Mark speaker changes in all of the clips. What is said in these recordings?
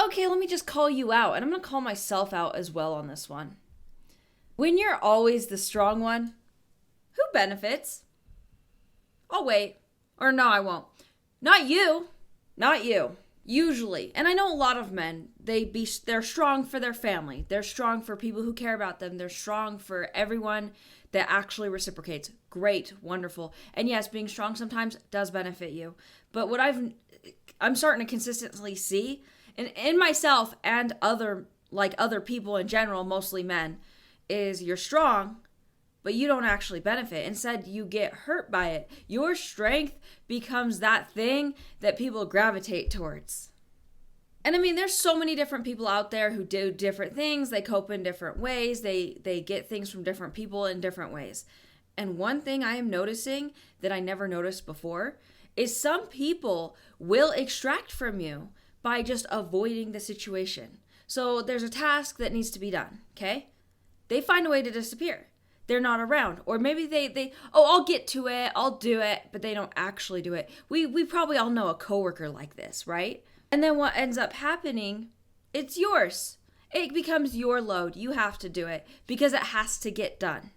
Speaker 1: Okay, let me just call you out. And I'm going to call myself out as well on this one. When you're always the strong one, who benefits? I'll wait. Or no, I won't. Not you. Not you. Usually. And I know a lot of men, they're strong for their family. They're strong for people who care about them. They're strong for everyone that actually reciprocates. Great, wonderful. And yes, being strong sometimes does benefit you. But what I'm starting to consistently see in myself and other people in general, mostly men, is you're strong, but you don't actually benefit. Instead, you get hurt by it. Your strength becomes that thing that people gravitate towards. And I mean, there's so many different people out there who do different things. They cope in different ways. They get things from different people in different ways. And one thing I am noticing that I never noticed before is some people will extract from you by just avoiding the situation. So there's a task that needs to be done, okay? They find a way to disappear. They're not around. Or maybe I'll get to it, I'll do it, but they don't actually do it. We probably all know a coworker like this, right? And then what ends up happening, it's yours. It becomes your load. You have to do it because it has to get done.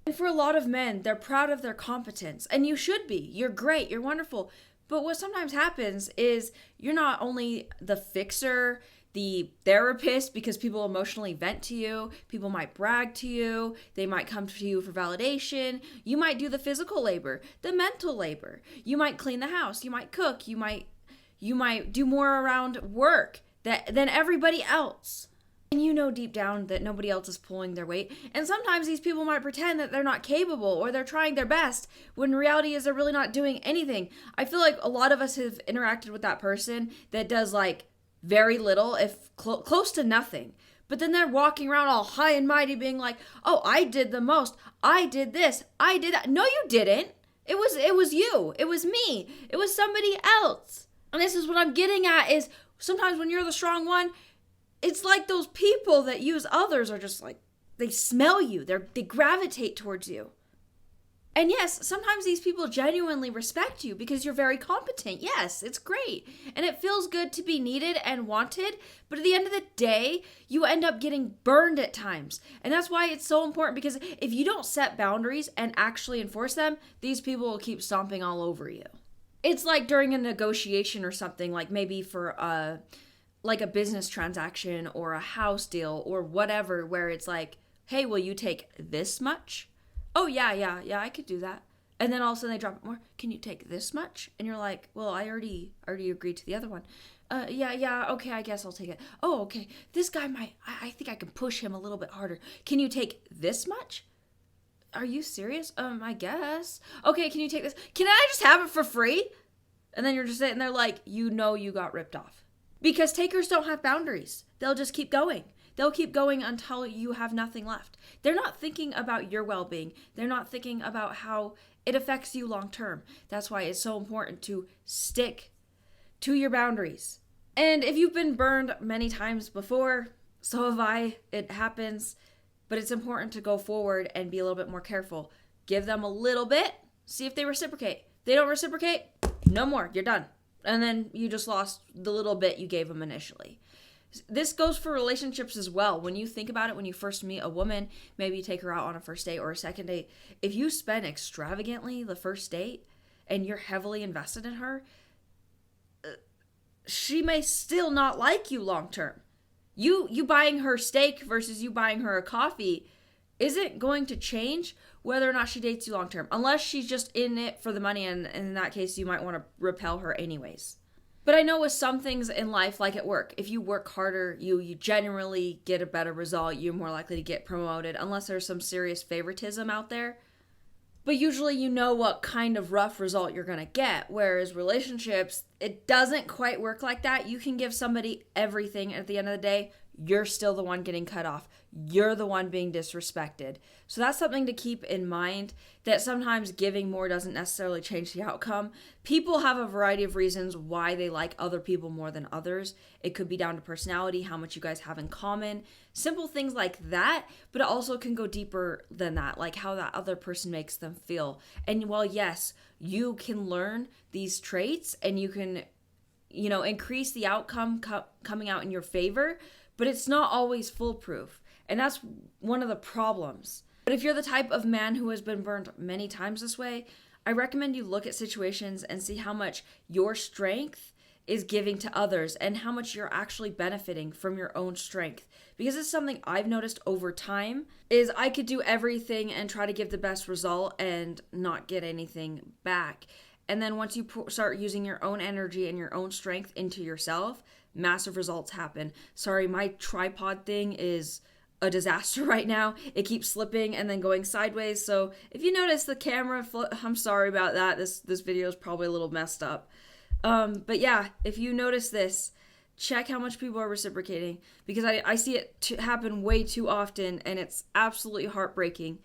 Speaker 1: And for a lot of men, they're proud of their competence. And you should be. You're great. You're wonderful. But what sometimes happens is you're not only the fixer, the therapist, because people emotionally vent to you. People might brag to you. They might come to you for validation. You might do the physical labor, the mental labor. You might clean the house. You might cook. You might do more around work than everybody else. And you know deep down that nobody else is pulling their weight. And sometimes these people might pretend that they're not capable or they're trying their best when reality is they're really not doing anything. I feel like a lot of us have interacted with that person that does like very little, if close to nothing. But then they're walking around all high and mighty being like, oh, I did the most. I did this. I did that. No, you didn't. It was you. It was me. It was somebody else. And this is what I'm getting at is sometimes when you're the strong one, it's like those people that use others are just like, they smell you. They gravitate towards you. And yes, sometimes these people genuinely respect you because you're very competent. Yes, it's great. And it feels good to be needed and wanted. But at the end of the day, you end up getting burned at times. And that's why it's so important, because if you don't set boundaries and actually enforce them, these people will keep stomping all over you. It's like during a negotiation or something, like maybe for a business transaction or a house deal or whatever, where it's like, hey, will you take this much? Oh, yeah, I could do that. And then all of a sudden they drop it more. Can you take this much? And you're like, well, I already agreed to the other one. Yeah, okay, I guess I'll take it. Oh, okay, this guy I think I can push him a little bit harder. Can you take this much? Are you serious? I guess. Okay, can you take this? Can I just have it for free? And then you're just sitting there like, you got ripped off. Because takers don't have boundaries. They'll just keep going. They'll keep going until you have nothing left. They're not thinking about your well-being. They're not thinking about how it affects you long term. That's why it's so important to stick to your boundaries. And if you've been burned many times before, so have I. It happens. But it's important to go forward and be a little bit more careful. Give them a little bit. See if they reciprocate. They don't reciprocate, no more. You're done. And then you just lost the little bit you gave them initially. This goes for relationships as well. When you think about it, when you first meet a woman, maybe you take her out on a first date or a second date. If you spend extravagantly the first date and you're heavily invested in her, she may still not like you long term. You buying her steak versus you buying her a coffee isn't going to change whether or not she dates you long term, unless she's just in it for the money, and in that case you might want to repel her anyways. But I know with some things in life, like at work, if you work harder, you generally get a better result. You're more likely to get promoted, unless there's some serious favoritism out there. But usually you know what kind of rough result you're going to get. Whereas relationships, it doesn't quite work like that. You can give somebody everything. At the end of the day, you're still the one getting cut off. You're the one being disrespected. So that's something to keep in mind, that sometimes giving more doesn't necessarily change the outcome. People have a variety of reasons why they like other people more than others. It could be down to personality, how much you guys have in common, simple things like that, but it also can go deeper than that, like how that other person makes them feel. And while yes, you can learn these traits and you can increase the outcome coming out in your favor, but it's not always foolproof. And that's one of the problems. But if you're the type of man who has been burned many times this way, I recommend you look at situations and see how much your strength is giving to others and how much you're actually benefiting from your own strength. Because it's something I've noticed over time is I could do everything and try to give the best result and not get anything back. And then once you start using your own energy and your own strength into yourself, massive results happen. Sorry, my tripod thing is a disaster right now. It keeps slipping and then going sideways. So if you notice the camera, I'm sorry about that. This video is probably a little messed up. But yeah, if you notice this, check how much people are reciprocating, because I see it happen way too often, and it's absolutely heartbreaking.